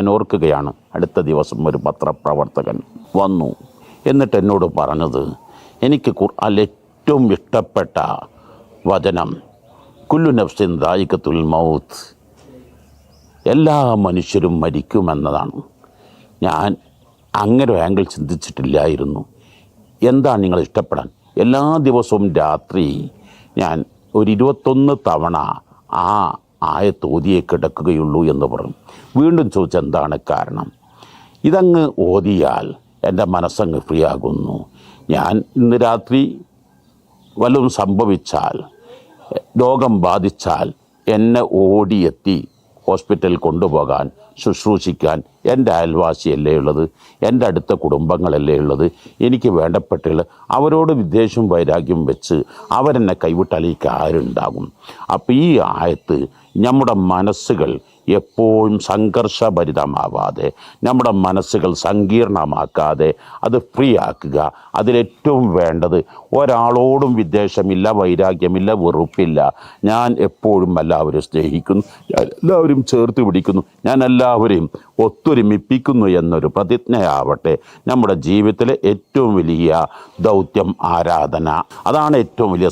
ഞാൻ ഓർക്കുകയാണ്. അടുത്ത ദിവസം ഒരു പത്രപ്രവർത്തകൻ വന്നു. എന്നിട്ട് എന്നോട് പറഞ്ഞത്, എനിക്ക് ഖുർആനിൽ ഏറ്റവും ഇഷ്ടപ്പെട്ട വചനം കുല്ലു നഫ്സിൻ ദായിഖത്തുൽ മൗത്ത്, എല്ലാ മനുഷ്യരും മരിക്കുമെന്നതാണ്. ഞാൻ അങ്ങനെ ആംഗിൾ ചിന്തിച്ചിട്ടില്ലായിരുന്നു. എന്താണ് നിങ്ങൾ ഇഷ്ടപ്പെടാൻ? എല്ലാ ദിവസവും രാത്രി ഞാൻ ഒരു 21 തവണ ആ ആയത്ത് ഓതിയേ കിടക്കുകയുള്ളൂ എന്ന് പറഞ്ഞു. വീണ്ടും ചോദിച്ചാൽ എന്താണ് കാരണം? ഇതങ്ങ് ഓതിയാൽ എൻ്റെ മനസ്സങ്ങ് ഫ്രീ ആകുന്നു. ഞാൻ ഇന്ന് രാത്രി വല്ലതും സംഭവിച്ചാൽ, രോഗം ബാധിച്ചാൽ എന്നെ ഓടിയെത്തി ഹോസ്പിറ്റലിൽ കൊണ്ടുപോകാൻ, ശുശ്രൂഷിക്കാൻ എൻ്റെ അയൽവാസിയല്ലേ ഉള്ളത്, എൻ്റെ അടുത്ത കുടുംബങ്ങളല്ലേ ഉള്ളത്, എനിക്ക് വേണ്ടപ്പെട്ടുള്ള അവരോട് വിദ്വേഷവും വൈരാഗ്യം വെച്ച് അവരെന്നെ കൈവിട്ടാൽ എനിക്ക് ആരുണ്ടാകും? അപ്പോൾ ഈ ആയത്ത് നമ്മുടെ മനസ്സുകൾ എപ്പോഴും സംഘർഷഭരിതമാവാതെ, നമ്മുടെ മനസ്സുകൾ സങ്കീർണമാക്കാതെ അത് ഫ്രീ ആക്കുക. അതിലേറ്റവും വേണ്ടത് ഒരാളോടും വിദ്വേഷമില്ല, വൈരാഗ്യമില്ല, വെറുപ്പില്ല. ഞാൻ എപ്പോഴും എല്ലാവരും സ്നേഹിക്കുന്നു, എല്ലാവരും ചേർത്ത് പിടിക്കുന്നു, ഞാൻ എല്ലാവരെയും ഒത്തൊരുമിപ്പിക്കുന്നു എന്നൊരു പ്രതിജ്ഞയാവട്ടെ നമ്മുടെ ജീവിതത്തിലെ ഏറ്റവും വലിയ ദൗത്യം. ആരാധന, അതാണ് ഏറ്റവും വലിയ